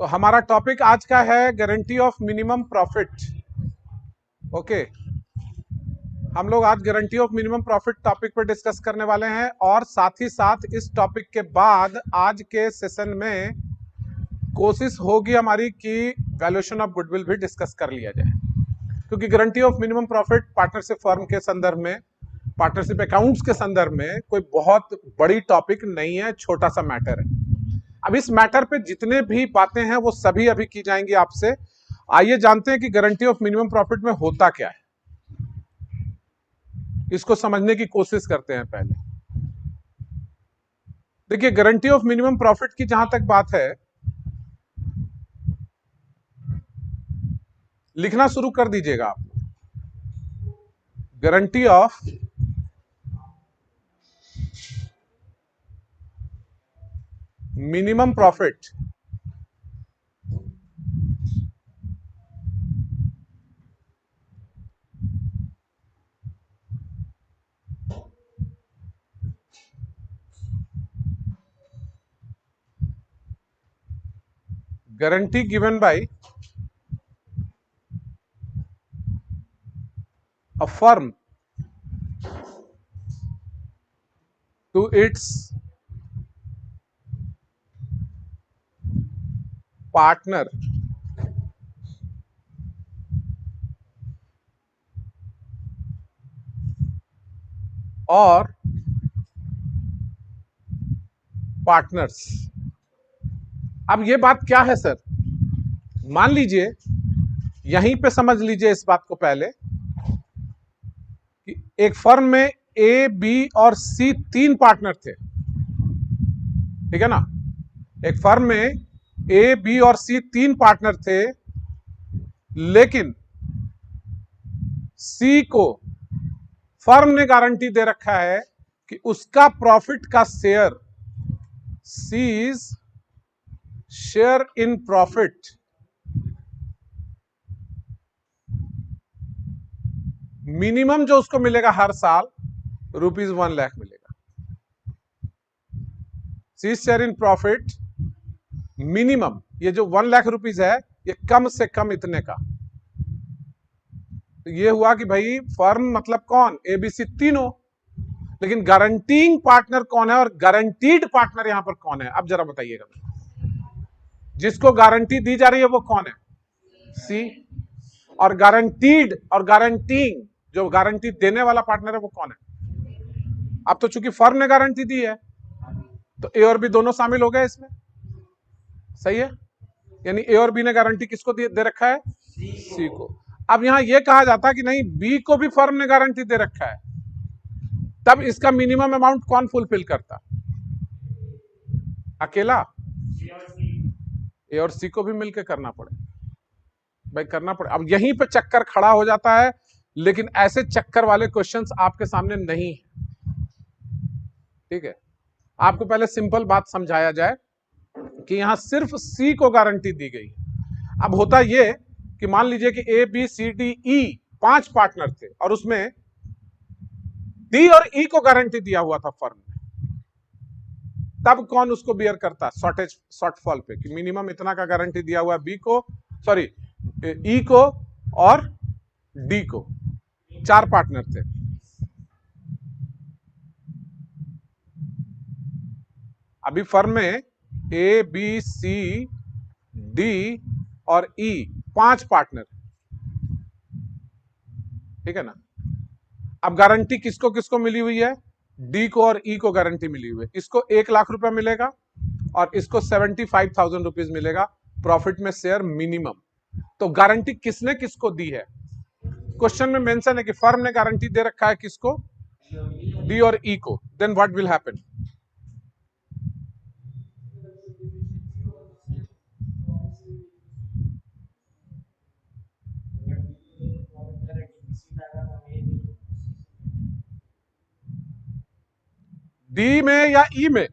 तो हमारा टॉपिक आज का है guarantee of minimum profit. Okay, हम लोग आज guarantee of minimum profit topic पर डिस्कस करने वाले हैं और साथ ही साथ इस टॉपिक के बाद आज के सेशन में कोशिश होगी हमारी कि वैल्यूएशन ऑफ गुडविल भी डिस्कस कर लिया जाए, क्योंकि guarantee of minimum profit partnership firm के संदर्भ में, पार्टनरशिप अकाउंट्स के संदर्भ में कोई बहुत बड़ी टॉपिक नहीं है, छोटा सा मैटर है। अब इस मैटर पे जितने भी बातें हैं वो सभी अभी की जाएंगी आपसे। आइए जानते हैं कि गारंटी ऑफ मिनिमम प्रॉफिट में होता क्या है, इसको समझने की कोशिश करते हैं। पहले देखिए, गारंटी ऑफ मिनिमम प्रॉफिट की जहां तक बात है, लिखना शुरू कर दीजिएगा आप। Guarantee of minimum profit guarantee given by a firm to its partner और पार्टनर्स। अब ये बात क्या है सर? मान लीजिए, यहीं पे समझ लीजिए इस बात को पहले कि एक फर्म में ए, बी और सी तीन पार्टनर थे, ठीक है ना। एक फर्म में ए, बी और सी तीन पार्टनर थे, लेकिन सी को फर्म ने गारंटी दे रखा है कि उसका प्रॉफिट का share, C's share in profit, minimum जो उसको मिलेगा हर साल ₹1,00,000 मिलेगा। C's share in profit minimum, ये जो ₹1,00,000 है, ये कम से कम इतने का। तो ये हुआ कि भाई फर्म मतलब कौन? एबीसी तीनों। लेकिन गारंटीइंग पार्टनर कौन है और गारंटीड पार्टनर यहां पर कौन है? अब जरा बताइएगा। जिसको गारंटी दी जा रही है वो कौन है? सी। और गारंटीड और गारंटीइंग, जो गारंटी देने वाला पार्टनर है, वो कौन है? अब तो चूंकि फर्म ने गारंटी दी है तो ए और बी दोनों शामिल हो गए इसमें, सही है। यानी ए और बी ने गारंटी किसको दे रखा है? सी को। अब यहां यह कहा जाता है कि नहीं, बी को भी फर्म ने गारंटी दे रखा है, तब इसका मिनिमम अमाउंट कौन फुलफिल करता? अकेला? ए और सी को भी मिलकर करना पड़े भाई, करना पड़े। अब यहीं पे चक्कर खड़ा हो जाता है, लेकिन ऐसे चक्कर वाले क्वेश्चंस आपके सामने नहीं है, ठीक है। आपको पहले सिंपल बात समझाया जाए कि यहां सिर्फ सी को गारंटी दी गई। अब होता यह कि मान लीजिए कि ए, बी, सी, डी, ई 5 पार्टनर थे और उसमें डी और ई को गारंटी दिया हुआ था फर्म ने, तब कौन उसको बियर करता? शॉर्टेज, शॉर्टफॉल पे, कि मिनिमम इतना का गारंटी दिया हुआ बी को, सॉरी ई को और डी को। 4 पार्टनर थे। अभी फर्म में ए, बी, सी, डी और ई 5 पार्टनर, ठीक है ना। अब गारंटी किसको किसको मिली हुई है? डी को और ई को गारंटी मिली हुई है। इसको 1,00,000 रुपया मिलेगा और इसको 75,000 रुपीज मिलेगा प्रॉफिट में शेयर मिनिमम। तो गारंटी किसने किसको दी है? क्वेश्चन में मेंशन है कि फर्म ने गारंटी दे रखा है किसको? डी और ई को। Then what will happen? D में या ई में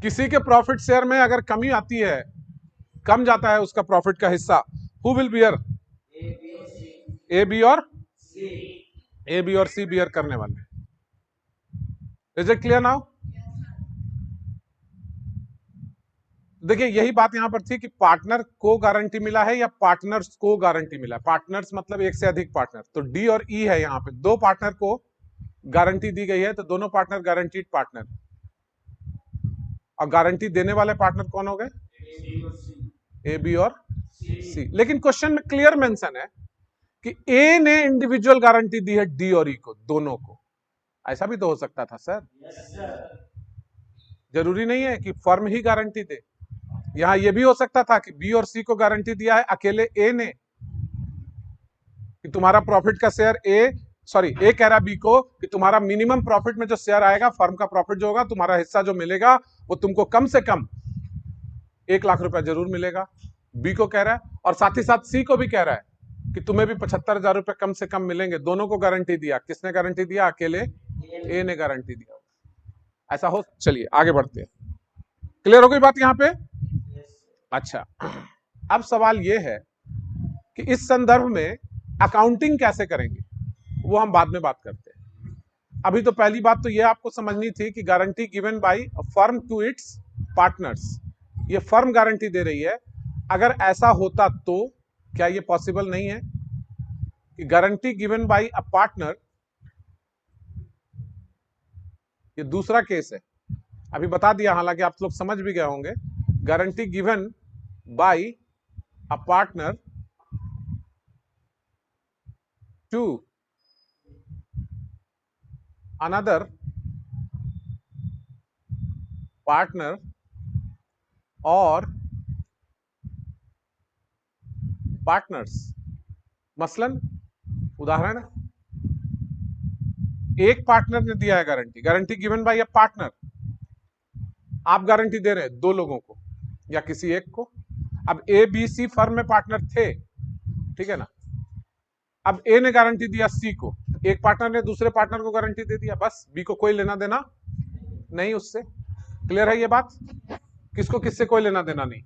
किसी के प्रॉफिट शेयर में अगर कमी आती है, कम जाता है उसका प्रॉफिट का हिस्सा, who will bear? A, B और ए, बी और सी बियर करने वाले। Is it clear now? देखिए यही बात यहां पर थी कि पार्टनर को गारंटी मिला है या पार्टनर्स को गारंटी मिला है। पार्टनर्स मतलब एक से अधिक पार्टनर, तो डी और ई है, यहां पे दो पार्टनर को गारंटी दी गई है, तो दोनों पार्टनर गारंटीड पार्टनर। और गारंटी देने वाले पार्टनर कौन हो गए? ए, बी और सी। लेकिन क्वेश्चन में क्लियर मेंशन है कि ए ने इंडिविजुअल गारंटी दी है डी और ई को, दोनों को। ऐसा भी तो हो सकता था सर। जरूरी नहीं है कि फर्म ही गारंटी दे। यहां यह भी हो सकता था कि बी और सी को गारंटी दिया है अकेले ए ने कि तुम्हारा प्रॉफिट का शेयर ए कह रहा बी को कि तुम्हारा मिनिमम प्रॉफिट में जो शेयर आएगा, फर्म का प्रॉफिट जो होगा, तुम्हारा हिस्सा जो मिलेगा वो तुमको कम से कम 1 लाख रुपया जरूर मिलेगा, बी को कह रहा है। और साथ ही साथ सी को भी कह रहा है कि तुम्हें भी 75,000 रुपए कम से कम मिलेंगे। दोनों को गारंटी दिया। किसने गारंटी दिया? अकेले ए ने गारंटी दिया। ऐसा हो। चलिए आगे बढ़ते हैं। क्लियर हो गई बात यहां पे? अच्छा, अब सवाल यह है कि इस संदर्भ में अकाउंटिंग कैसे करेंगे, वो हम बाद में बात करते हैं। अभी तो पहली बात तो यह आपको समझनी थी कि guarantee given by firm to its partners, ये फर्म गारंटी दे रही है। अगर ऐसा होता तो क्या ये पॉसिबल नहीं है कि guarantee given by a partner, ये दूसरा केस है, अभी बता दिया, हालांकि आप लोग समझ भी गए होंगे। Guarantee given by a partner to another partner और पार्टनर्स। मसलन उदाहरण, एक पार्टनर ने दिया है guarantee, guarantee given by a partner, आप गारंटी दे रहे हैं दो लोगों को या किसी एक को। अब ए बी सी फर्म में पार्टनर थे, ठीक है ना। अब ए ने गारंटी दिया सी को, एक पार्टनर ने दूसरे पार्टनर को गारंटी दे दिया, बस बी को कोई लेना देना नहीं उससे। क्लियर है ये बात? किसको किससे कोई लेना देना नहीं?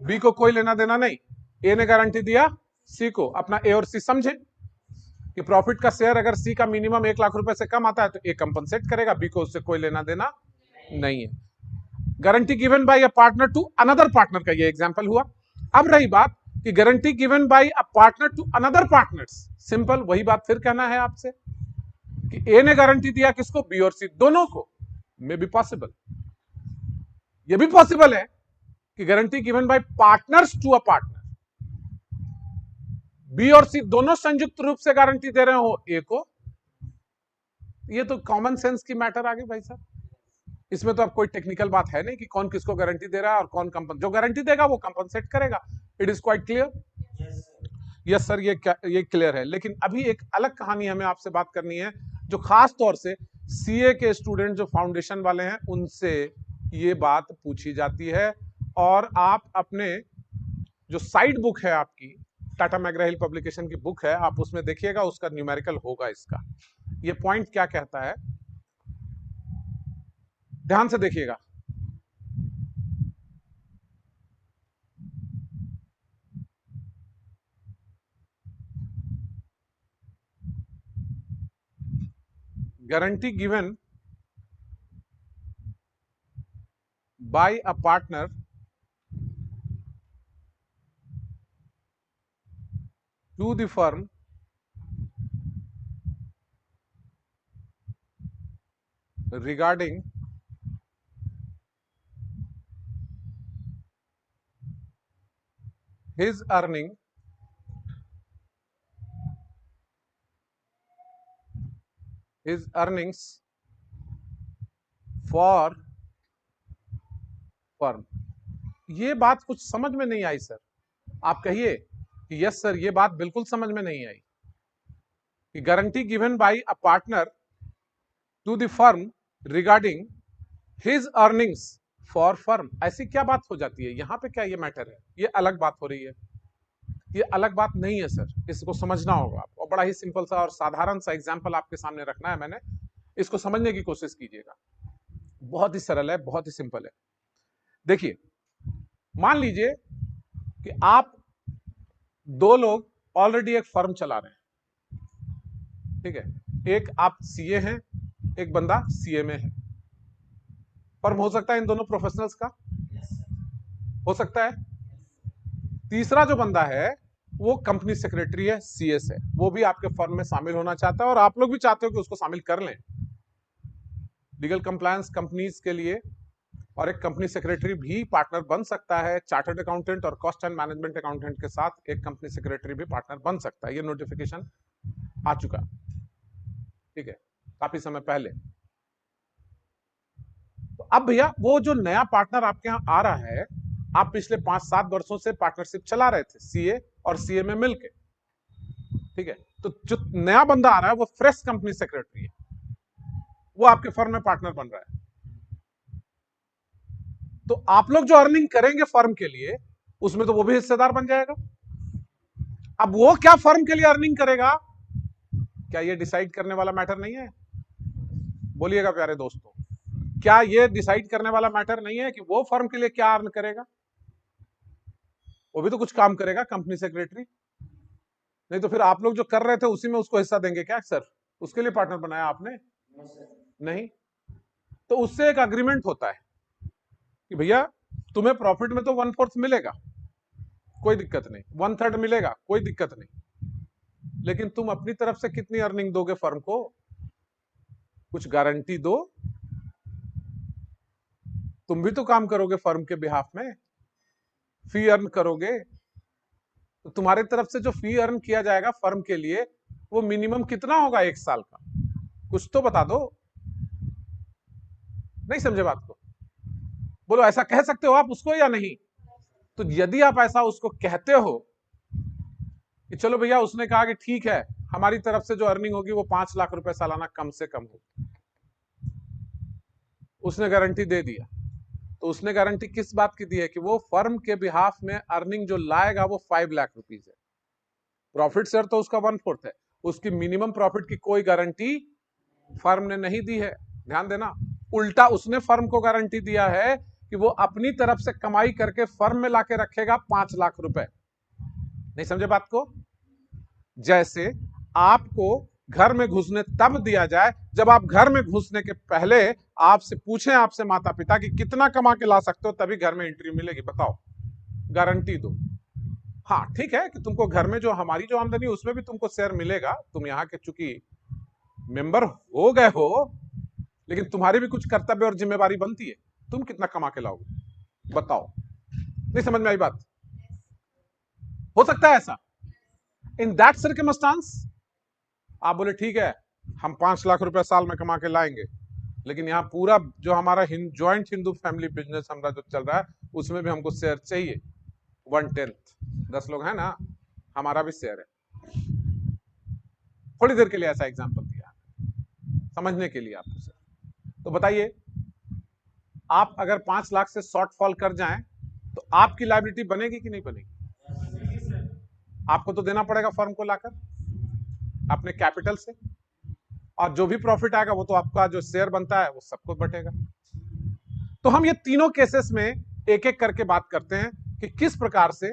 बी को कोई लेना देना नहीं। ए ने गारंटी दिया सी को, अपना ए और सी समझे कि प्रॉफिट का शेयर अगर सी का मिनिमम 1 लाख रुपए से कम आता है तो ए कंपनसेट करेगा, बी को उससे कोई लेना देना नहीं है। Guarantee given by a partner to another partner का ये एग्जांपल हुआ। अब रही बात कि guarantee given by a partner to another partners, simple वही बात फिर कहना है आपसे कि ए ने गारंटी दिया किसको? बी और सी दोनों को। मे बी पॉसिबल, ये भी पॉसिबल है कि guarantee given by partners to a partner, B और सी दोनों संयुक्त रूप से गारंटी दे रहे हो ए को। ये तो कॉमन सेंस की मैटर आ गई भाई साहब। इसमें तो अब कोई टेक्निकल बात है नहीं कि कौन किसको गारंटी दे रहा है और कौन जो गारंटी देगा वो कंपनसेट करेगा। It is quite clear. Yes sir, ये क्लियर है। लेकिन अभी एक अलग कहानी हमें आपसे बात करनी है, जो खास तौर से सीए के स्टूडेंट जो फाउंडेशन वाले हैं उनसे ये बात पूछी जाती है। और आप अपने जो साइड बुक है आपकी, टाटा मैकग्रा-हिल पब्लिकेशन की बुक है, आप उसमें देखिएगा, उसका न्यूमेरिकल होगा इसका। ये पॉइंट क्या कहता है, ध्यान से देखिएगा। Guarantee given by a partner to the firm regarding his earnings for firm। ये बात कुछ समझ में नहीं आई सर। आप कहिए कि यस सर, ये बात बिल्कुल समझ में नहीं आई कि guarantee given by a partner to the firm regarding his earnings for firm, ऐसी क्या बात हो जाती है यहाँ पे? क्या ये मैटर है? ये अलग बात हो रही है। ये अलग बात नहीं है सर, इसको समझना होगा आपको। बड़ा ही सिंपल सा और साधारण सा एग्जाम्पल आपके सामने रखना है मैंने, इसको समझने की कोशिश कीजिएगा। बहुत ही सरल है, बहुत ही सिंपल है। देखिए, मान लीजिए कि आप दो लोग ऑलरेडी एक फर्म चला रहे हैं, ठीक है। एक आप सीए हैं, एक बंदा सीए में है। फर्म हो सकता है इन दोनों प्रोफेशनल्स का, हो सकता है। तीसरा जो बंदा है वो कंपनी सेक्रेटरी है, सीएस है, वो भी आपके फर्म में शामिल होना चाहता है और आप लोग भी चाहते हो कि उसको शामिल कर लें। लीगल कंप्लायंस कंपनीज के लिए, और एक कंपनी सेक्रेटरी भी पार्टनर बन सकता है। चार्टर्ड अकाउंटेंट और कॉस्ट एंड मैनेजमेंट अकाउंटेंट के साथ एक कंपनी सेक्रेटरी भी पार्टनर बन सकता है। ये नोटिफिकेशन आ चुका, ठीक है, काफी समय पहले। तो अब भैया वो जो नया पार्टनर आपके यहाँ आ रहा है, आप पिछले 5-7 वर्षों से पार्टनरशिप चला रहे थे सीए और सीए में मिलके, ठीक है, तो जो नया बंदा आ रहा है वो फ्रेश कंपनी सेक्रेटरी है, वो आपके फर्म में पार्टनर बन रहा है। तो आप लोग जो अर्निंग करेंगे फर्म के लिए, उसमें तो वो भी हिस्सेदार बन जाएगा। अब वो क्या फर्म के लिए अर्निंग करेगा, क्या ये डिसाइड करने वाला मैटर नहीं है? बोलिएगा प्यारे दोस्तों, क्या ये डिसाइड करने वाला मैटर नहीं है कि वो फर्म के लिए क्या अर्न करेगा? वो भी तो कुछ काम करेगा कंपनी सेक्रेटरी। नहीं तो फिर आप लोग जो कर रहे थे उसी में उसको हिस्सा देंगे क्या सर? उसके लिए पार्टनर बनाया आपने? नहीं। तो उससे एक अग्रीमेंट होता है कि भैया तुम्हें प्रॉफिट में तो 1/4 मिलेगा, कोई दिक्कत नहीं, 1/3 मिलेगा, कोई दिक्कत नहीं, लेकिन तुम अपनी तरफ से कितनी अर्निंग दोगे फर्म को? कुछ गारंटी दो। तुम भी तो काम करोगे फर्म के बिहाफ में, फी अर्न करोगे, तो तुम्हारे तरफ से जो फी अर्न किया जाएगा फर्म के लिए, वो मिनिमम कितना होगा 1 साल का? कुछ तो बता दो। नहीं समझे बात को? बोलो, ऐसा कह सकते हो आप उसको या नहीं? तो यदि आप ऐसा उसको कहते हो कि चलो भैया, उसने कहा कि ठीक है, हमारी तरफ से जो अर्निंग होगी वो 5 लाख रुपए सालाना कम से कम हो, उसने गारंटी दे दिया, तो उसने गारंटी किस बात की दी है कि वो फर्म के बिहाफ में अर्निंग जो लाएगा वो 5 लाख रुपीज है। प्रॉफिट शेयर तो उसका 1/4 है, उसकी मिनिमम प्रॉफिट की कोई गारंटी फर्म ने नहीं दी है। ध्यान देना, उल्टा उसने फर्म को गारंटी दिया है कि वो अपनी तरफ से कमाई करके फर्म में लाके रखेगा 5 लाख रुपए। नहीं समझे बात को? जैसे आपको घर में घुसने तब दिया जाए जब आप घर में घुसने के पहले आपसे पूछें, आपसे माता पिता कि कितना कमा के ला सकते हो, तभी घर में एंट्री मिलेगी। बताओ, गारंटी दो। हाँ ठीक है कि तुमको घर में जो हमारी जो आमदनी उसमें भी तुमको शेयर मिलेगा, तुम यहाँ के चूंकि मेंबर हो गए हो, लेकिन तुम्हारी भी कुछ कर्तव्य और जिम्मेवारी बनती है। तुम कितना कमा के लाओगे बताओ? नहीं समझ में आई बात? हो सकता है ऐसा। इन दैट सर्कमस्टांस आप बोले ठीक है, हम 5 लाख रुपए साल में कमा के लाएंगे, लेकिन यहाँ पूरा जो हमारा ज्वाइंट हिंदू फैमिली बिजनेस हमारा जो चल रहा है उसमें भी हमको शेयर चाहिए 1/10। 10 लोग हैं ना, हमारा भी शेयर है। थोड़ी देर के लिए ऐसा एग्जांपल दिया समझने के लिए आपको सर। तो बताइए, आप अगर 5 लाख से शॉर्टफॉल कर जाएं तो आपकी लायबिलिटी बनेगी कि नहीं बनेगी? आपको तो देना पड़ेगा फर्म को लाकर अपने कैपिटल से, और जो भी प्रॉफिट आएगा वो तो आपका जो शेयर बनता है वो सबको बटेगा। तो हम ये तीनों केसेस में एक एक करके बात करते हैं कि किस प्रकार से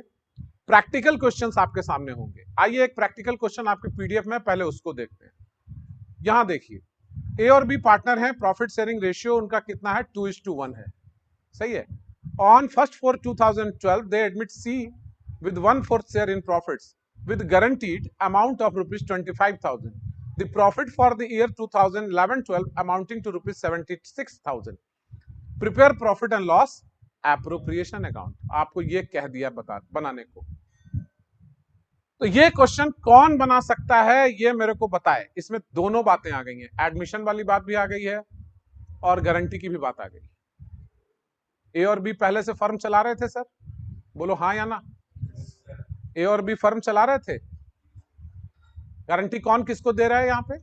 प्रैक्टिकल क्वेश्चंस आपके सामने होंगे। आइए एक प्रैक्टिकल क्वेश्चन आपके पीडीएफ में, पहले उसको देखते हैं। यहां देखिए, ए और बी पार्टनर हैं, प्रॉफिट शेयरिंग रेशियो उनका कितना है? 2:1 है, सही है। On 1/4/2012 they admit C with 1/4 share in profits with guaranteed amount of ₹25,000. The profit for the year 2011-12 amounting to ₹76,000. Prepare profit and loss appropriation account. आपको ये कह दिया बनाने को। तो ये क्वेश्चन कौन बना सकता है ये मेरे को बताए। इसमें दोनों बातें आ गई हैं, एडमिशन वाली बात भी आ गई है और गारंटी की भी बात आ गई। ए और बी पहले से फर्म चला रहे थे सर? बोलो हाँ या ना। ए और बी फर्म चला रहे थे। गारंटी कौन किसको दे रहा है यहां पे?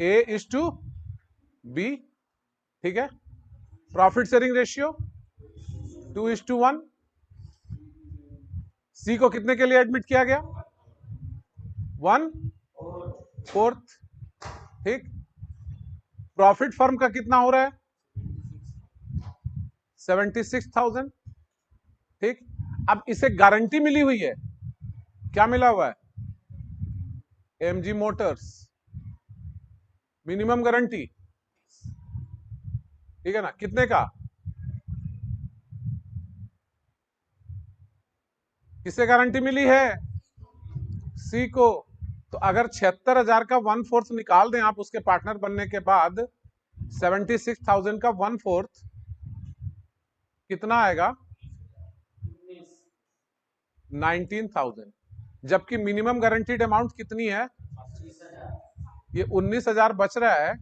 A/B, ठीक है। Profit sharing ratio 2:1। सी को कितने के लिए एडमिट किया गया? 1/4, ठीक। प्रॉफिट फर्म का कितना हो रहा है? 76,000, ठीक। अब इसे गारंटी मिली हुई है, क्या मिला हुआ है? एमजी मोटर्स, मिनिमम गारंटी, ठीक है ना, कितने का? किसे गारंटी मिली है? सी को। तो अगर 76,000 का 1/4 निकाल दें आप उसके पार्टनर बनने के बाद, 76,000 का 1/4 कितना आएगा? 19,000। जबकि मिनिमम गारंटीड अमाउंट कितनी है? ये 19,000 बच रहा है।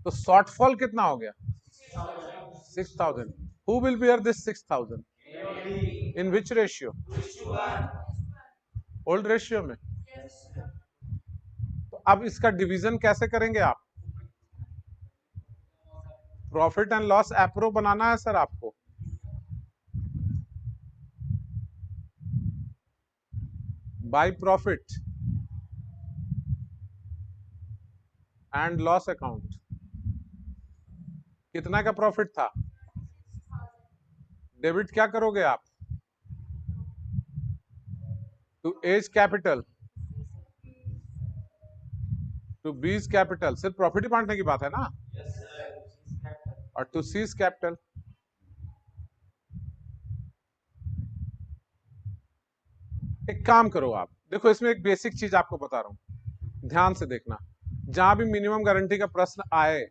तो शॉर्टफॉल कितना हो गया? 6,000। Who will bear this 6,000? In which ratio? Old ratio में। तो अब इसका डिवीजन कैसे करेंगे आप? प्रॉफिट एंड लॉस एप्रो बनाना है सर आपको। By profit and loss account. कितना का प्रॉफिट था? डेबिट क्या करोगे आप? To A's capital, to B's capital. सिर्फ प्रॉफिट ही बांटने की बात है ना? और टू सीज कैपिटल। एक काम करो आप, देखो इसमें एक बेसिक चीज आपको बता रहा हूं, ध्यान से देखना। जहां भी मिनिमम गारंटी का प्रश्न आए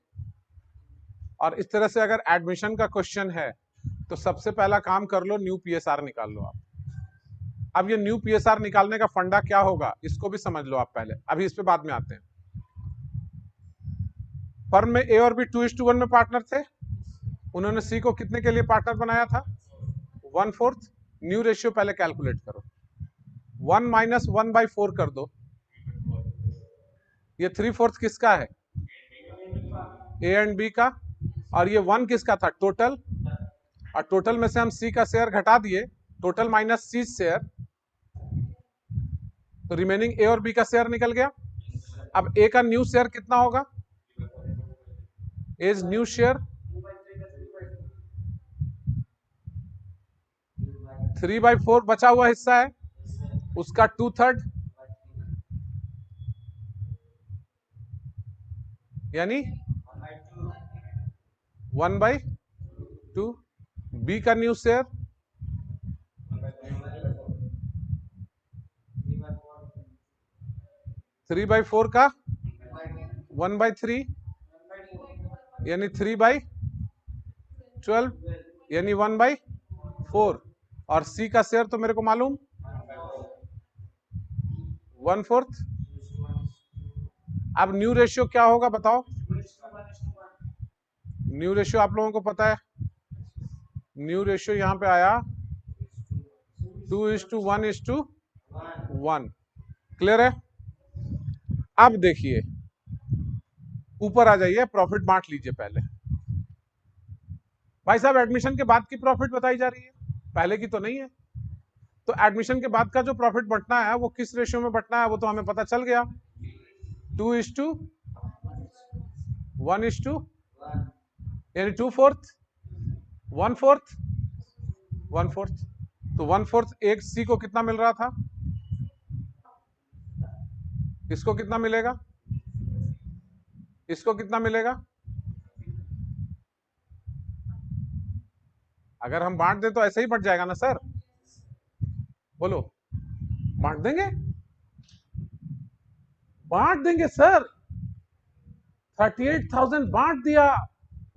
और इस तरह से अगर एडमिशन का क्वेश्चन है, तो सबसे पहला काम कर लो, न्यू पीएसआर निकाल लो आप। अब ये न्यू पीएसआर निकालने का फंडा क्या होगा इसको भी समझ लो आप पहले, अभी इस पे बाद में आते हैं। फर्म में ए और बी 2:1 में पार्टनर थे। उन्होंने सी को कितने के लिए पार्टनर बनाया था? 1/4। न्यू रेशियो पहले कैलकुलेट करो। 1 माइनस 1/4 कर दो। ये 3/4 किसका है? ए एंड बी का। और ये 1 किसका था? टोटल। और टोटल में से हम सी का शेयर घटा दिए, टोटल माइनस सी शेयर, तो रिमेनिंग ए और बी का शेयर निकल गया। अब ए का न्यू शेयर कितना होगा? एज न्यू शेयर 3/4 बचा हुआ हिस्सा है, उसका 2/3 यानी 1/2। बी का न्यू शेयर 3/4 का 1/3 यानी 3/12 यानी 1/4। और सी का शेयर तो मेरे को मालूम 1/4। अब न्यू रेशियो क्या होगा बताओ? न्यू रेशियो आप लोगों को पता है, न्यू रेशियो यहां पे आया 2:1:1। क्लियर है? अब देखिए ऊपर आ जाइए, प्रॉफिट बांट लीजिए पहले। भाई साहब एडमिशन के बाद की प्रॉफिट बताई जा रही है, पहले की तो नहीं है। तो एडमिशन के बाद का जो प्रॉफिट बंटना है वो किस रेशियो में बंटना है वो तो हमें पता चल गया, 2:1:, यानी 2/4, 1/4, 1/4। तो 1/4 एक सी को कितना मिल रहा था? इसको कितना मिलेगा? इसको कितना मिलेगा? अगर हम बांट दें तो ऐसे ही बंट जाएगा ना सर? बोलो, बांट देंगे? बांट देंगे सर। 38,000 बांट दिया,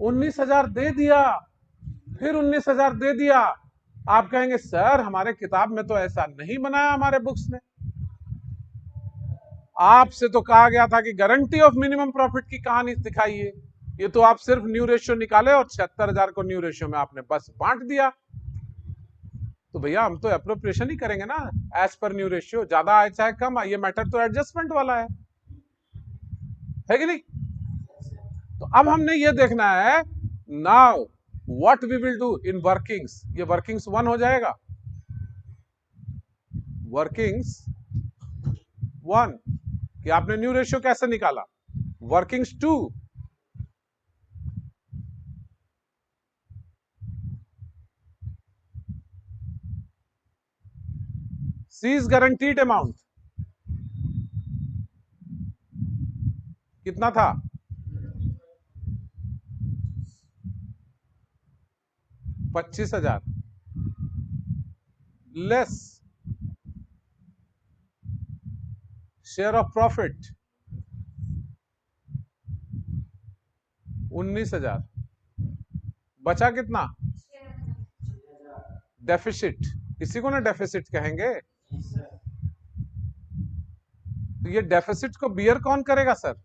19,000 दे दिया, फिर 19,000 दे दिया। आप कहेंगे सर हमारे किताब में तो ऐसा नहीं बनाया, हमारे बुक्स ने। आपसे तो कहा गया था कि गारंटी ऑफ मिनिमम प्रॉफिट की कहानी दिखाइए, ये तो आप सिर्फ न्यू रेशियो निकाले और 76,000 को न्यू रेशियो में आपने बस बांट दिया। तो भैया हम तो अप्रोप्रिएशन ही करेंगे ना एज पर न्यू रेशियो, ज्यादा आए चाहे कम आए, ये मैटर तो एडजस्टमेंट वाला है कि नहीं? तो अब हमने ये देखना है now what we will do in workings. ये वर्किंग्स 1 हो जाएगा, वर्किंग्स 1 कि आपने न्यू रेशियो कैसे निकाला। वर्किंग्स 2 सीज गारंटीड अमाउंट कितना था? 25,000। लेस शेयर ऑफ प्रॉफिट 19,000, बचा कितना? डेफिसिट, इसी को ना डेफिसिट कहेंगे। तो ये डेफिसिट को बियर कौन करेगा sir?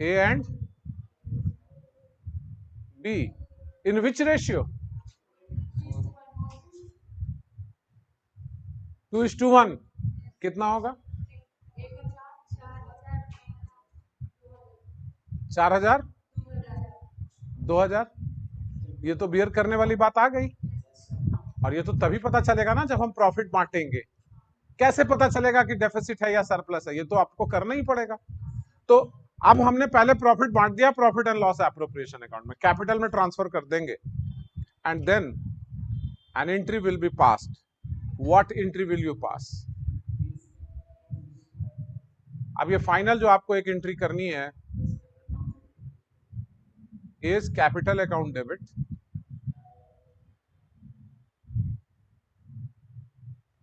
A and B, in which ratio? 2:1। कितना होगा? 4,000, 2,000। ये तो बियर करने वाली बात आ गई। और ये तो तभी पता चलेगा ना जब हम प्रॉफिट बांटेंगे। कैसे पता चलेगा कि डेफिसिट है या सरप्लस है? ये तो आपको करना ही पड़ेगा। तो अब हमने पहले प्रॉफिट बांट दिया, profit and loss appropriation account में, कैपिटल में ट्रांसफर कर देंगे, and then an entry will be passed. What entry will you pass? अब ये फाइनल जो आपको एक एंट्री करनी है इज कैपिटल अकाउंट डेबिट,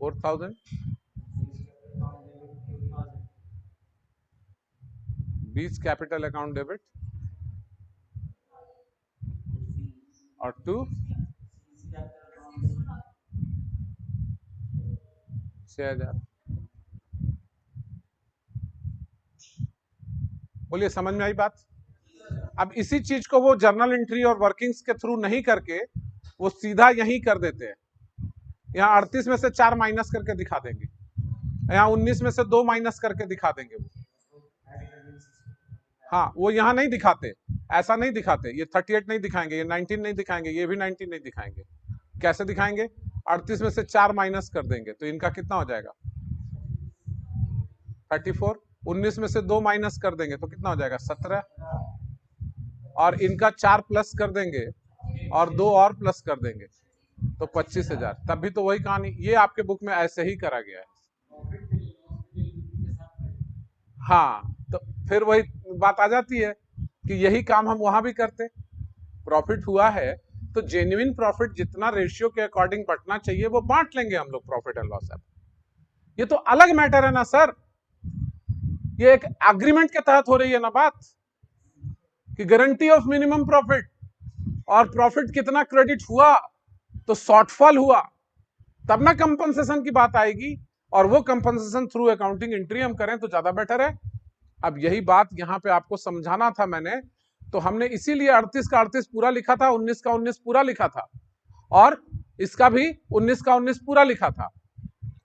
$4,000, बीस कैपिटल अकाउंट डेबिट और 2 6,000। बोलिए, समझ में आई बात? अब इसी चीज को वो जर्नल एंट्री और वर्किंग्स के थ्रू नहीं करके वो सीधा यही कर देते हैं। यहाँ 38 में से 4 माइनस करके दिखा देंगे, यहाँ 19 में से 2 माइनस करके दिखा देंगे वो। हाँ, वो यहाँ नहीं दिखाते, ऐसा नहीं दिखाते। ये 38 नहीं दिखाएंगे, ये 19 नहीं दिखाएंगे, ये भी 19 नहीं दिखाएंगे। कैसे दिखाएंगे? 38 में से 4 माइनस कर देंगे तो इनका कितना हो जाएगा? 34। 19 में से 2 माइनस कर देंगे तो कितना हो जाएगा? 17। और इनका 4 प्लस कर देंगे और 2 और प्लस कर देंगे तो 25,000। तब भी तो वही कहानी, ये आपके बुक में ऐसे ही करा गया है। हाँ, तो फिर वही बात आ जाती है कि यही काम हम वहां भी करते। प्रॉफिट हुआ है तो जेन्युइन प्रॉफिट जितना रेशियो के अकॉर्डिंग बंटना चाहिए वो बांट लेंगे हम लोग प्रॉफिट एंड लॉस ऐप। ये तो अलग मैटर है ना सर, ये एक एग्रीमेंट के तहत हो रही है ना बात, कि गारंटी ऑफ मिनिमम प्रॉफिट, और प्रॉफिट कितना क्रेडिट हुआ तो शॉर्टफॉल हुआ तब ना कंपनसेशन की बात आएगी, और वो कंपनसेशन थ्रू अकाउंटिंग एंट्री हम करें तो ज्यादा बेटर है। अब यही बात यहां पे आपको समझाना था मैंने, तो हमने इसीलिए 38 का 38 पूरा लिखा था, 19 का 19 पूरा लिखा था, और इसका भी 19 का 19 पूरा लिखा था।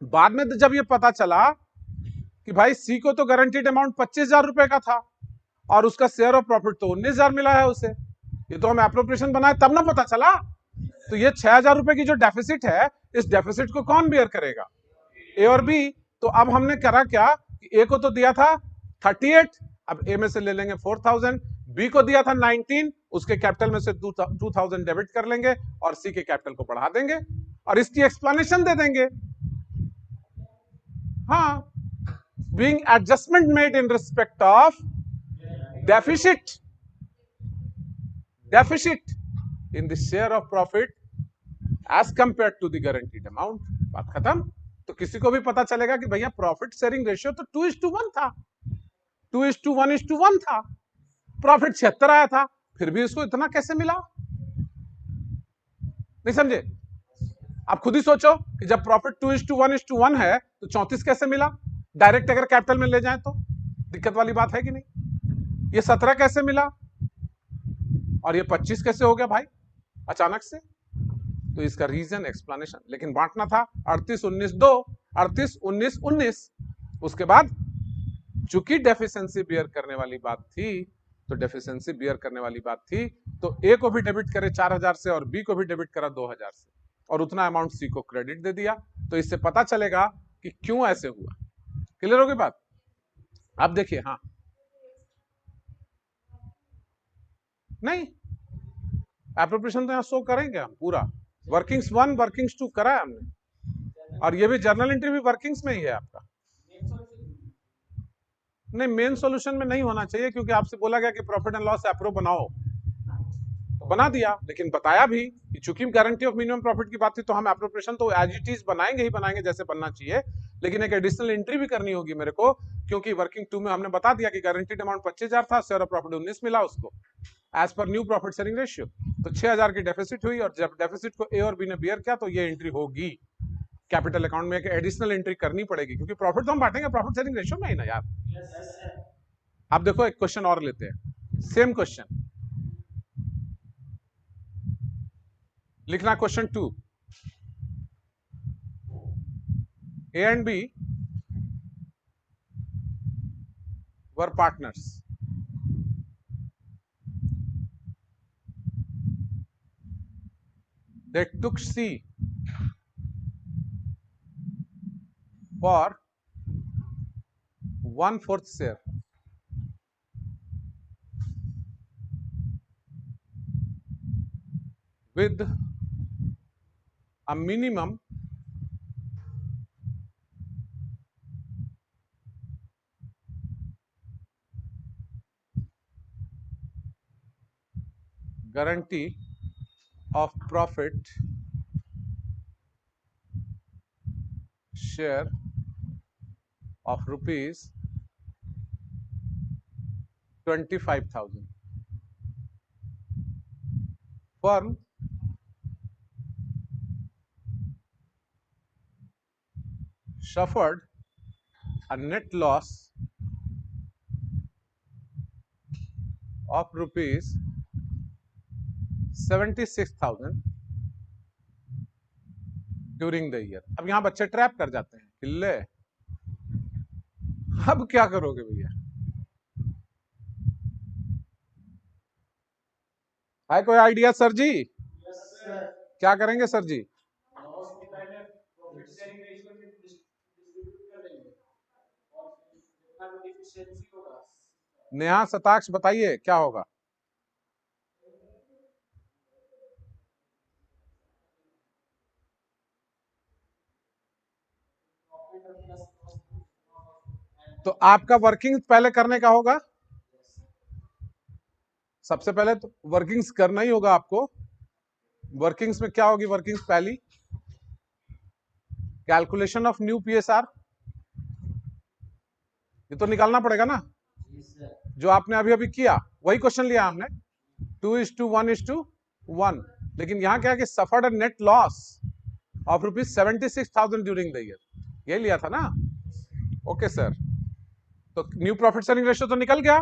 बाद में जब ये पता चला कि भाई सी को तो गारंटीड अमाउंट 25,000 रुपए का था और उसका शेयर ऑफ प्रॉफिट तो 19,000 मिला है उसे, ये तो हम एप्रोप्रिएशन बनाए तब ना पता चला। तो ये 6,000 रुपए की जो डेफिसिट है, इस डेफिसिट को कौन बियर करेगा? ए और बी। तो अब हमने करा क्या कि ए को तो दिया था 38, अब ए में से ले लेंगे 4,000, बी को दिया था 19, उसके कैपिटल में से 2,000 डेबिट कर लेंगे और सी के कैपिटल को बढ़ा देंगे और इसकी एक्सप्लेनेशन दे देंगे। हाँ, being adjustment made in respect of deficit in the share of profit as compared to the guaranteed amount। बात खत्म। तो किसी को भी पता चलेगा कि भैया प्रॉफिट शेयरिंग रेशियो तो 2:1 था, 2:1 था, प्रॉफिट 76 आया था, फिर भी इसको इतना कैसे मिला? नहीं समझे? आप खुद ही सोचो कि जब प्रॉफिट 2:1 है तो 34 कैसे मिला? डायरेक्ट अगर कैपिटल में ले जाएं तो दिक्कत वाली बात है कि नहीं? ये 17 कैसे मिला और ये 25 कैसे हो गया भाई अचानक से? तो इसका रीजन एक्सप्लेनेशन, लेकिन बांटना था 38 19 2, 38 19 19। उसके बाद चूंकि डेफिशिएंसी बियर करने वाली बात थी, तो डेफिशिएंसी बियर करने वाली बात थी तो ए को भी डेबिट करे 4,000 से और बी को भी डेबिट करा 2,000 से और उतना अमाउंट सी को क्रेडिट दे दिया। तो इससे पता चलेगा कि क्यों ऐसे हुआ। क्लियर हो गई बात? अब देखिए, हाँ नहीं, एप्रोप्रिएशन तो यहां शो करेंगे हम पूरा, वर्किंग्स 1 वर्किंग्स 2 करा है हमने, और ये भी जर्नल एंट्री भी वर्किंग्स में ही है आपका। नहीं, मेन सॉल्यूशन में नहीं होना चाहिए, क्योंकि आपसे बोला गया कि प्रॉफिट एंड लॉस एप्रो बनाओ, तो बना दिया, लेकिन बताया भी कि चूंकि गारंटी ऑफ मिनिमम प्रॉफिट की बात थी तो हम एप्रोप्रिएशन तो एज इट इज बनाएंगे ही बनाएंगे जैसे बनना चाहिए, लेकिन एक एडिशनल एंट्री भी करनी होगी मेरे को, क्योंकि वर्किंग 2 में हमने बता दिया कि गारंटीड अमाउंट 25,000 था, शेयर ऑफ प्रॉफिट 19 मिला उसको as per new profit sharing ratio, तो 6,000 की डेफिसिट हुई, और जब डेफिसिट को ए और बी ने बियर किया तो ये एंट्री होगी कैपिटल अकाउंट में, एक एडिशनल एंट्री करनी पड़ेगी, क्योंकि प्रॉफिट तो हम बांटेंगे प्रॉफिट शेयरिंग रेशियो में ही ना यार। आप देखो एक क्वेश्चन और लेते हैं, सेम क्वेश्चन लिखना, question 2, A and B were partners, they took C for 1/4 share. With a minimum guarantee of profit share of rupees 25,000. Firm suffered a net loss of rupees 76,000 during the year. अब यहां बच्चे trap कर जाते हैं, किल्ले अब क्या करोगे भैया? है कोई आइडिया सर जी? क्या करेंगे सर जी? नेहा शताक्ष बताइए क्या होगा? तो आपका वर्किंग पहले करने का होगा, सबसे पहले तो वर्किंग्स करना ही होगा आपको। वर्किंग्स में क्या होगी? वर्किंग्स पहली कैलकुलेशन ऑफ न्यू पीएसआर, ये तो निकालना पड़ेगा ना, जो आपने अभी अभी किया वही क्वेश्चन लिया हमने, 2:1:1, लेकिन यहां क्या है कि suffered a net loss of rupees 76,000 during the year, ये लिया था ना। ओके सर, तो न्यू प्रॉफिट शेयरिंग रेशियो तो निकल गया।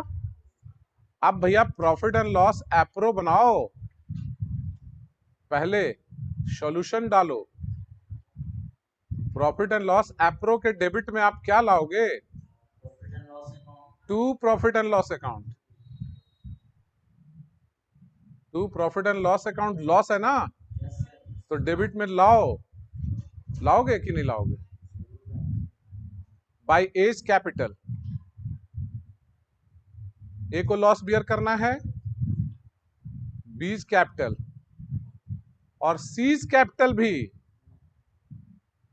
अब भैया प्रॉफिट एंड लॉस एप्रो बनाओ, पहले सॉल्यूशन डालो। प्रॉफिट एंड लॉस एप्रो के डेबिट में आप क्या लाओगे? To profit and loss account, to profit and loss account loss है ना, तो डेबिट में लाओगे कि नहीं लाओगे? बाय एज कैपिटल, ए को लॉस बियर करना है, बीज कैपिटल और सीज कैपिटल भी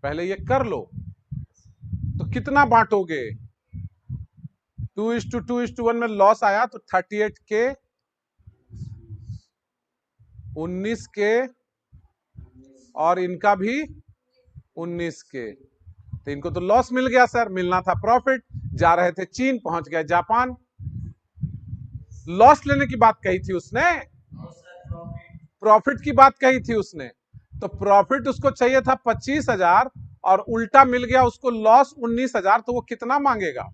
पहले ये कर लो। तो कितना बांटोगे? 2:2:1 में लॉस आया तो 38 के, 19 के और इनका भी 19 के, तो इनको तो लॉस मिल गया सर, मिलना था प्रॉफिट, जा रहे थे चीन पहुंच गए जापान। लॉस लेने की बात कही थी उसने, प्रॉफिट की बात कही थी उसने, तो प्रॉफिट उसको चाहिए था 25,000 और उल्टा मिल गया उसको लॉस 19,000, तो वो कितना मांगेगा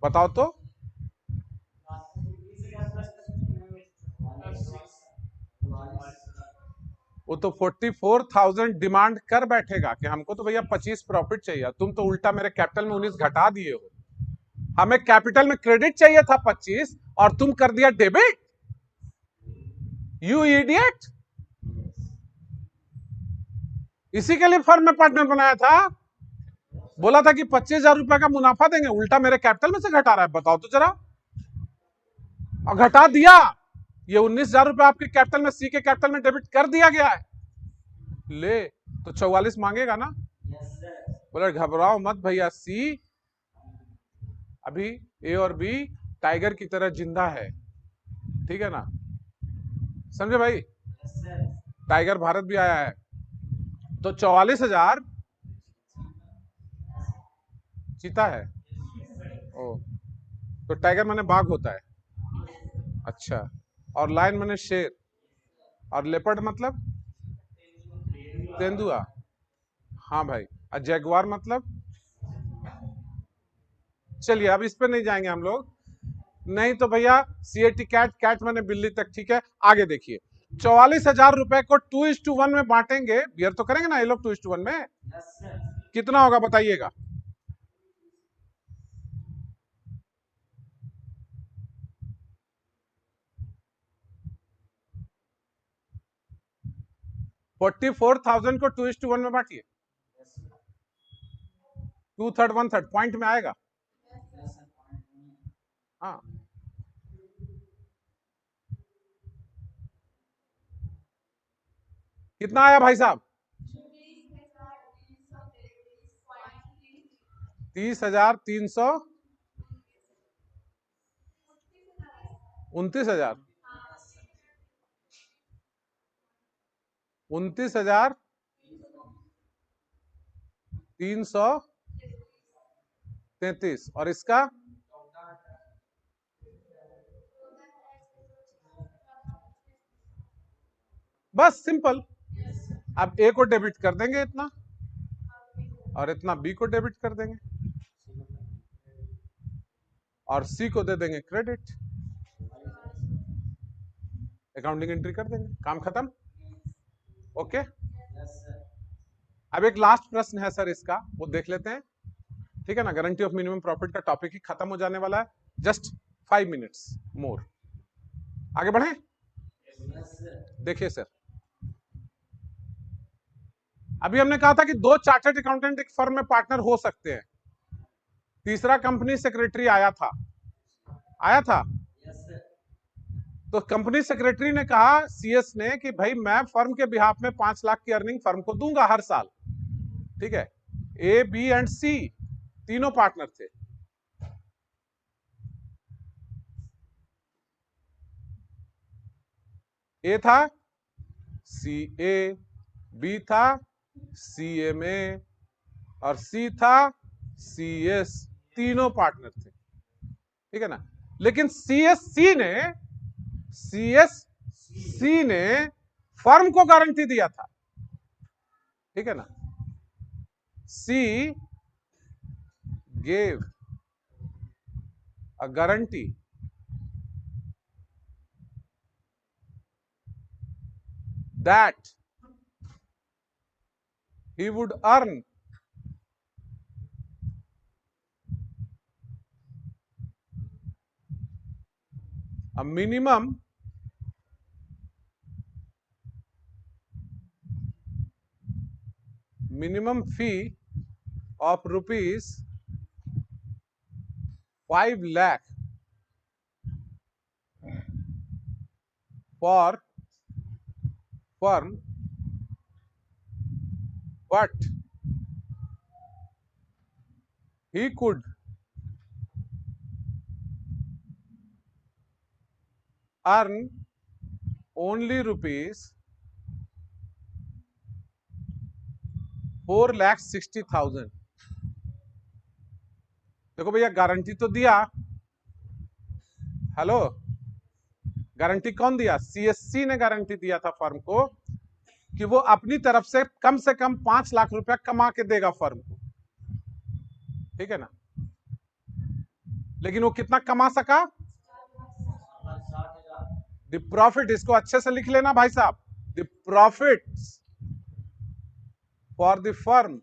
बताओ तो? वो तो 44,000 डिमांड कर बैठेगा कि हमको तो भैया 25 प्रॉफिट चाहिए, तुम तो उल्टा मेरे कैपिटल में 19 घटा दिए हो, हमें कैपिटल में क्रेडिट चाहिए था 25 और तुम कर दिया डेबिट, यू इडियट। इसी के लिए फर्म में पार्टनर बनाया था, बोला था कि 25,000 रुपए का मुनाफा देंगे, उल्टा मेरे कैपिटल में से घटा रहा है, बताओ तो जरा। और घटा दिया, ये 19,000 रुपए आपके कैपिटल में, सी के कैपिटल में डेबिट कर दिया गया है, ले तो 44 मांगेगा ना। बोले घबराओ मत भैया, सी अभी ए और बी टाइगर की तरह जिंदा है, ठीक है ना, समझे भाई। टाइगर भारत भी आया है, तो 44,000 चीता है। ओ, तो टाइगर माने बाघ होता है। अच्छा, और लायन माने शेर, और लेपर्ड मतलब तेंदुआ। हाँ भाई, और जैगुआर मतलब, चलिए अब इस पे नहीं जाएंगे हम लोग, नहीं तो भैया सीएटी कैट, कैट माने बिल्ली तक, ठीक है। आगे देखिए, 44,000 रुपए को 2:1 में बांटेंगे, बियर तो करेंगे ना ये लोग 2:1 में, कितना होगा बताइएगा। 44,000 को 2:1 में बांटिए, 2/3 1/3 पॉइंट में आएगा। हाँ, कितना आया भाई साहब? 30,300, 29,000, 29,333, और इसका बस सिंपल, अब ए को डेबिट कर देंगे इतना, और इतना बी को डेबिट कर देंगे, और सी को दे देंगे क्रेडिट, अकाउंटिंग एंट्री कर देंगे, काम खत्म। ओके, अब एक लास्ट प्रश्न है सर इसका, वो देख लेते हैं, ठीक है ना। गारंटी ऑफ मिनिमम प्रॉफिट का टॉपिक ही खत्म हो जाने वाला है, जस्ट 5 मिनट्स मोर, आगे बढ़े। देखिए सर, अभी हमने कहा था कि 2 चार्टर्ड अकाउंटेंट एक फर्म में पार्टनर हो सकते हैं, तीसरा कंपनी सेक्रेटरी आया था, आया था। तो कंपनी सेक्रेटरी ने कहा सीएस ने कि भाई मैं फर्म के बिहाफ में 5 लाख की अर्निंग फर्म को दूंगा हर साल, ठीक है। ए बी एंड सी तीनों पार्टनर थे, ए था सी ए, बी था सी एम ए, और सी था सी एस, तीनों पार्टनर थे, ठीक है ना। लेकिन सी ने फर्म को गारंटी दिया था, ठीक है ना। सी gave a guarantee that he would earn a minimum fee of rupees 5 lakh for firm, but he could earn only rupees 4,60,000। देखो भैया, गारंटी तो दिया, हेलो, गारंटी कौन दिया? सीएससी ने गारंटी दिया था फर्म को कि वो अपनी तरफ से कम 5 लाख रुपया कमा के देगा फर्म को, ठीक है ना। लेकिन वो कितना कमा सका? द प्रॉफिट, इसको अच्छे से लिख लेना भाई साहब, the profit for the firm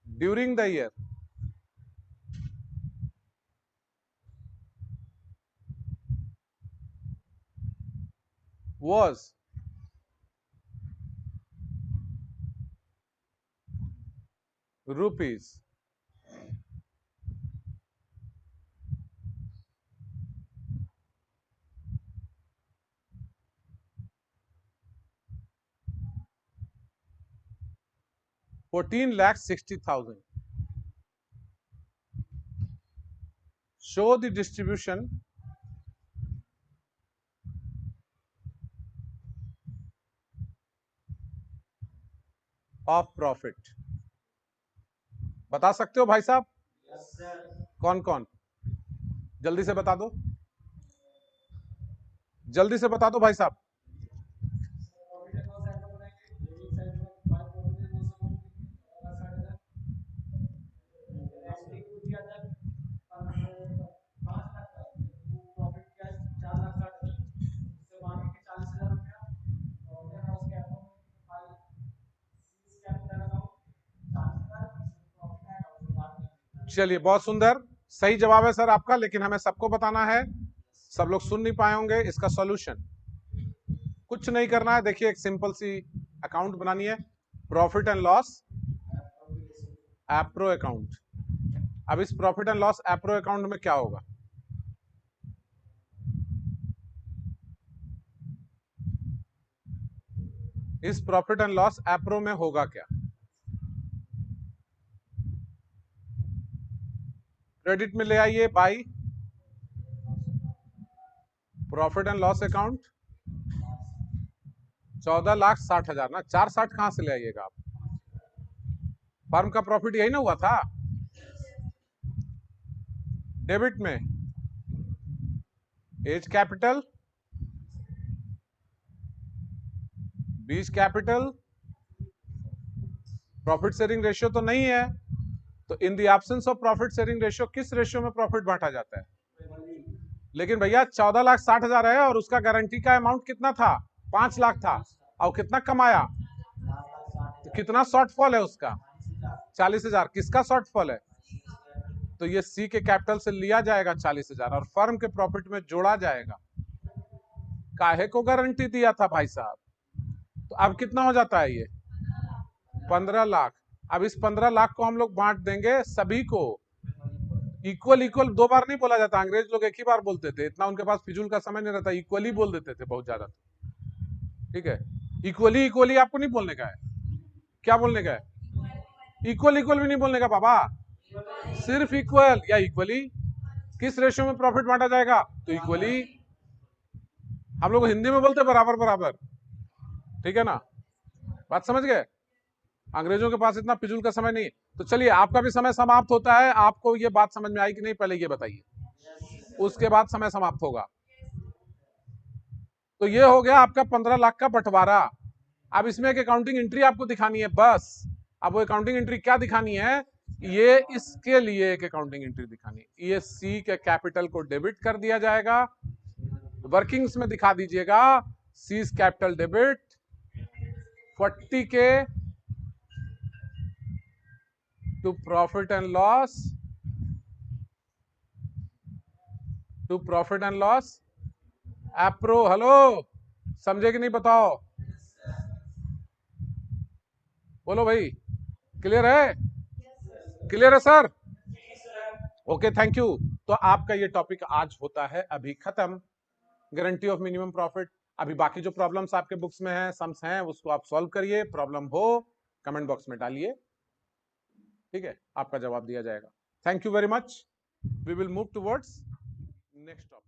during the year was rupees 14,60,000, show the distribution of profit. बता सकते हो भाई साहब? कौन कौन? जल्दी से बता दो, जल्दी से बता दो भाई साहब। चलिए, बहुत सुंदर, सही जवाब है सर आपका, लेकिन हमें सबको बताना है, सब लोग सुन नहीं पाए होंगे। इसका सॉल्यूशन कुछ नहीं करना है। देखिए, एक सिंपल सी अकाउंट बनानी है, profit and loss appro account. अब इस profit and loss appro account में क्या होगा? इस प्रॉफिट एंड लॉस एप्रो में होगा क्या? क्रेडिट में ले आइए by profit and loss account 14,60,000 ना, 460 कहां से ले आइएगा आप? फर्म का प्रॉफिट यही ना हुआ था। डेबिट में एज कैपिटल, बीच कैपिटल, प्रॉफिट शेयरिंग रेशियो तो नहीं है, तो in the absence of profit sharing ratio किस रेशियो में प्रॉफिट बांटा जाता है? लेकिन भैया 14,60,000 है और उसका गारंटी का अमाउंट कितना था? 5 लाख था, और कितना कमाया? तो कितना शॉर्टफॉल है उसका? 40,000। किसका शॉर्टफॉल है? तो ये सी के कैपिटल से लिया जाएगा 40,000 और फर्म के प्रॉफिट में जोड़ा जाएगा। काहे को गारंटी दिया था भाई साहब? तो अब कितना हो जाता है ये? 15 लाख। अब इस 15 लाख को हम लोग बांट देंगे सभी को इक्वल। इक्वल दो बार नहीं बोला जाता, अंग्रेज लोग एक ही बार बोलते थे, इतना उनके पास फिजूल का समय नहीं रहता, इक्वली बोल देते थे बहुत ज्यादा। ठीक है, इक्वली इक्वली आपको नहीं बोलने का है। क्या बोलने का है? इक्वल इक्वल भी नहीं बोलने का बाबा, सिर्फ इक्वल या इक्वली। किस रेशियो में प्रॉफिट बांटा जाएगा? तो इक्वली। हम लोग हिंदी में बोलते बराबर बराबर, ठीक है ना? बात समझ गए? अंग्रेजों के पास इतना फिजूल का समय नहीं। तो चलिए, आपका भी समय समाप्त होता है। आपको ये बात समझ में आई कि नहीं, पहले ये बताइए, उसके बाद समय समाप्त होगा। तो ये हो गया आपका 15 लाख का बंटवारा। अब इसमें एक अकाउंटिंग एंट्री आपको दिखानी है बस। अब वो अकाउंटिंग एंट्री क्या दिखानी है? ये इसके लिए एक अकाउंटिंग एंट्री दिखानी है। ये सी के कैपिटल को डेबिट कर दिया जाएगा, वर्किंग्स में दिखा दीजिएगा, सीज कैपिटल डेबिट 40 के to profit and loss, to profit and loss appro. Hello, समझे कि नहीं? बताओ, बोलो भाई, क्लियर है? क्लियर है सर? Okay, thank you. तो आपका ये टॉपिक आज होता है अभी खत्म, गारंटी ऑफ मिनिमम प्रॉफिट। अभी बाकी जो प्रॉब्लम्स आपके बुक्स में हैं, सम्स हैं, उसको आप सॉल्व करिए। प्रॉब्लम हो कमेंट बॉक्स में डालिए, ठीक है, आपका जवाब दिया जाएगा। Thank you very much. We will move towards next topic.